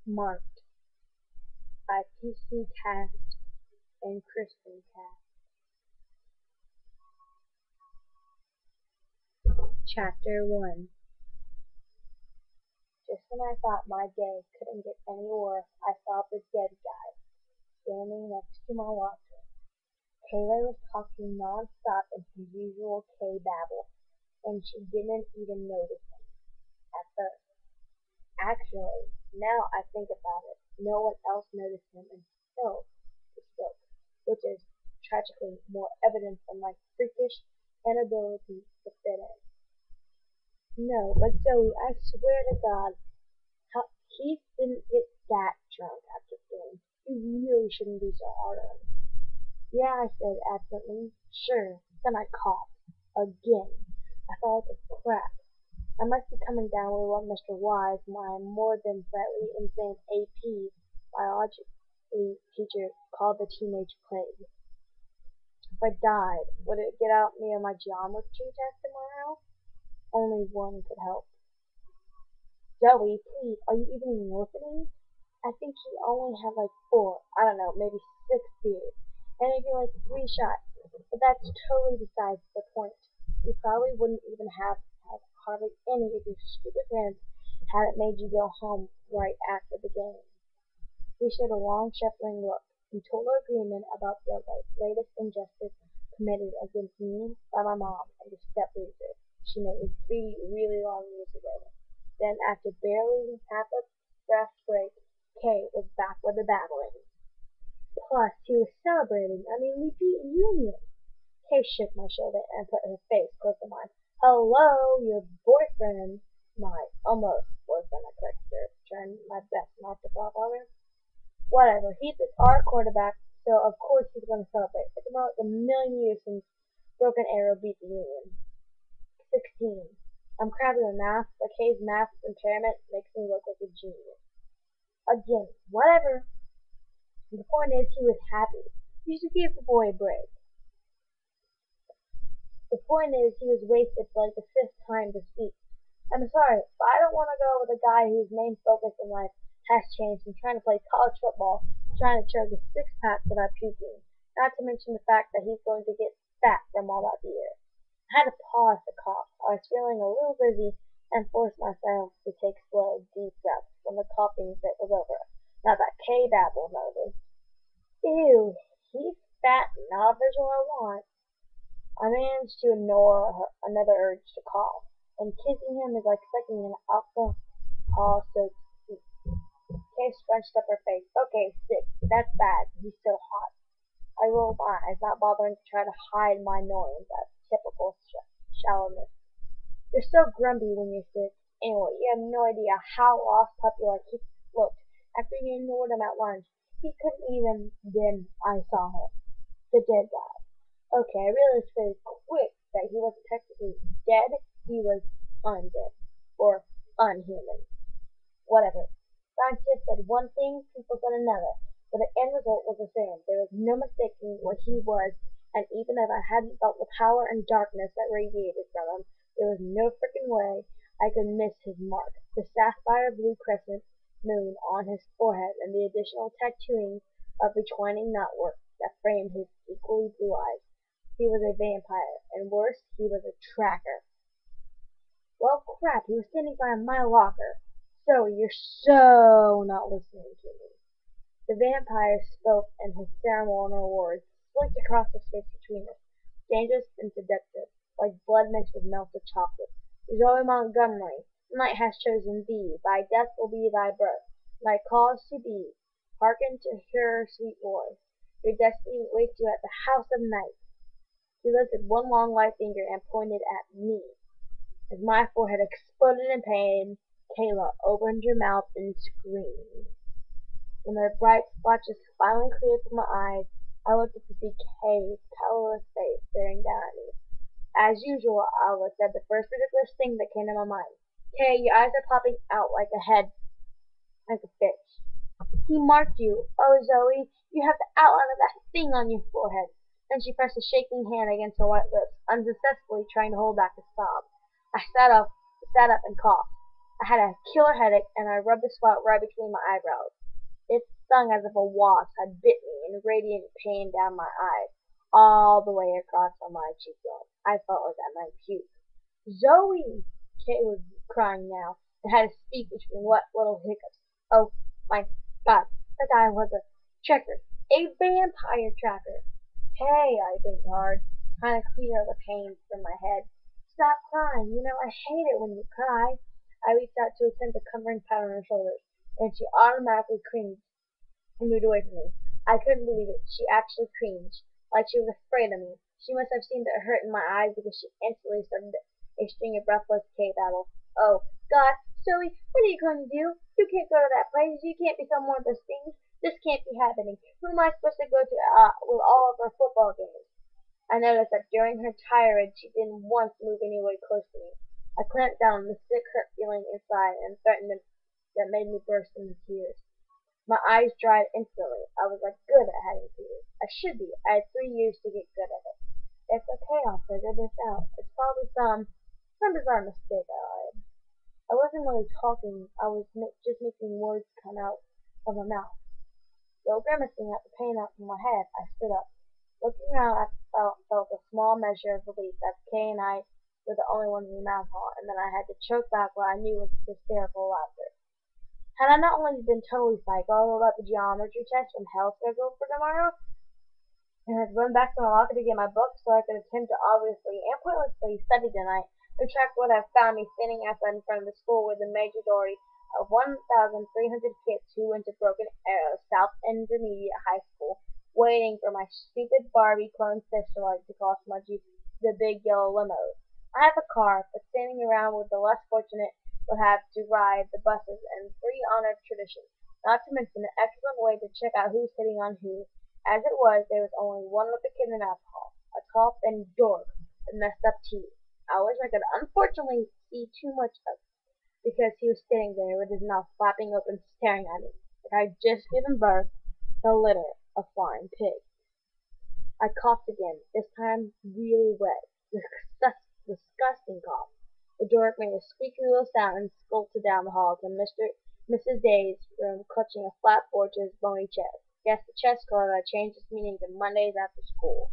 Marked by P.c Kristen. Chapter 1. Just when I thought my day couldn't get any worse, I saw the dead guy standing next to my locker. Taylor was talking non-stop in his usual K-babble, and she didn't even notice him at first. Actually, now I think about it, no one else noticed him until he spoke, which is tragically more evidence of my freakish inability to fit in. No, but Zoe, I swear to God, Keith didn't get that drunk after game. You really shouldn't be so hard on him. Yeah, I said absently. Sure. Then I coughed. Again. I felt like a crack. I must be coming down with what Mr. Wise, my more than slightly insane AP biology teacher, called the teenage plague. If I died, would it get out me on my geometry test tomorrow? Only one could help. Zoe, please, are you even listening? I think he only had like 4, I don't know, maybe 6 beers, and maybe like 3 shots, but that's totally besides the point. You probably wouldn't even have had hardly any of your stupid friends had it made you go home right after the game. We shared a long, shuffling look, in total agreement about the latest injustice committed against me by my mom and the step loser she made 3 really long years ago. Then, after barely half a breath break, Kay was back with the babbling. Plus, he was celebrating. I mean, we beat Union. Kay shook my shoulder and put her face close to mine. Hello, your boyfriend. My almost boyfriend, I corrected her, trying my best not to fall on her. Whatever, he's our quarterback, so of course he's going to celebrate. It's about like a million years since Broken Arrow beat the Union. 16. I'm crappy with math, but Kay's math impairment makes me look like a genius. Again, whatever. The point is, he was happy. You should give the boy a break. The point is, he was wasted for like the 5th time this week. I'm sorry, but I don't want to go with a guy whose main focus in life has changed from trying to play college football to trying to chug a 6-pack without puking. Not to mention the fact that he's going to get fat from all that beer. I had to pause to cough. I was feeling a little dizzy and forced myself to take slow, deep breaths when the coughing fit was over. Now that K-babble noticed. Ew, he's fat and not visual I want. I managed to ignore another urge to cough, and kissing him is like sucking an alcohol-soaked seat. Kay scrunched up her face. Okay, 6. That's bad. He's so hot. I rolled my eyes, not bothering to try to hide my annoyance at typical shallowness. You're so grumpy when you're sick. Anyway, you have no idea how lost puppy-like he looked after you ignored him at lunch. He couldn't even. Then I saw him. The dead guy. Okay, I realized very quick that he wasn't technically dead, he was undead. Or unhuman. Whatever. Scientists said one thing, people said another, but the end result was the same. There was no mistaking what he was, and even if I hadn't felt the power and darkness that radiated from him, there was no frickin' way I could miss his mark. The sapphire blue crescent moon on his forehead and the additional tattooing of the twining knotwork that framed his equally blue eyes. He was a vampire, and worse, he was a tracker. Well, crap, he was standing by my locker. So, you're so not listening to me. The vampire spoke, and his ceremonial words slicked across the space between us, dangerous and seductive, like blood mixed with melted chocolate. Zoe Montgomery, night has chosen thee, thy death will be thy birth, thy cause to be. Hearken to her sweet voice. Your destiny waits you at the house of night. He lifted one long white finger and pointed at me. As my forehead exploded in pain, Kayla opened her mouth and screamed. When the bright splotches finally cleared from my eyes, I looked up to see Kay's colorless face staring down at me. As usual, Alva said the first ridiculous thing that came to my mind. Kay, your eyes are popping out like a head, like a fish. He marked you. Oh, Zoe, you have the outline of that thing on your forehead. Then she pressed a shaking hand against her white lips, unsuccessfully trying to hold back a sob. I sat up and coughed. I had a killer headache, and I rubbed the spot right between my eyebrows. It stung as if a wasp had bit me, and radiant pain down my eyes, all the way across from my cheekbone. I felt like I might puke. Zoe! Kate was crying now, and had to speak between wet little hiccups. Oh my God, the guy was a tracker, a vampire tracker. Hey, I blinked hard, trying to clear the pain from my head. Stop crying, I hate it when you cry. I reached out to attempt a covering pat on her shoulders, and she automatically cringed and moved away from me. I couldn't believe it. She actually cringed, like she was afraid of me. She must have seen the hurt in my eyes because she instantly started a string of breathless cave battles. Oh, God, Zoe, what are you going to do? You can't go to that place. You can't become one of those things. This can't be happening. Who am I supposed to go to with all of our football games? I noticed that during her tirade she didn't once move anywhere close to me. I clamped down on the sick hurt feeling inside and threatened that made me burst into tears. My eyes dried instantly. I was like good at hiding tears. I should be. I had 3 years to get good at it. It's okay, I'll figure this out. It's probably some bizarre mistake I lied. I wasn't really talking. I was just making words come out of my mouth. Still grimacing at the pain out from my head, I stood up. Looking around, I felt a small measure of relief that Kay and I were the only ones in the math hall, and then I had to choke back what I knew was hysterical laughter. Had I not only been totally psycho about the geometry test from hell scheduled for tomorrow, and had run back to my locker to get my book so I could attempt to obviously and pointlessly study tonight, the track would have found me standing outside in front of the school with the majority of 1,300 kids who went to Broken Arrow South Intermediate High School, waiting for my stupid Barbie clone sister like to call Smudgy the big yellow limo. I have a car, but standing around with the less fortunate would have to ride the buses and 3 honored traditions, not to mention an excellent way to check out who's hitting on who. As it was, there was only one with the kid in alcohol, a tall, thin dork with messed up teeth. I wish I could unfortunately see too much of it, because he was sitting there with his mouth flapping open staring at me, like I'd just given birth to a litter of flying pigs. I coughed again, this time really wet. Disgusting cough. The dork made a squeaky little sound and skulked down the hall to Mrs. Day's room, clutching a flat board to his bony chest. Guess the chest cold had changed its meaning to Mondays after school.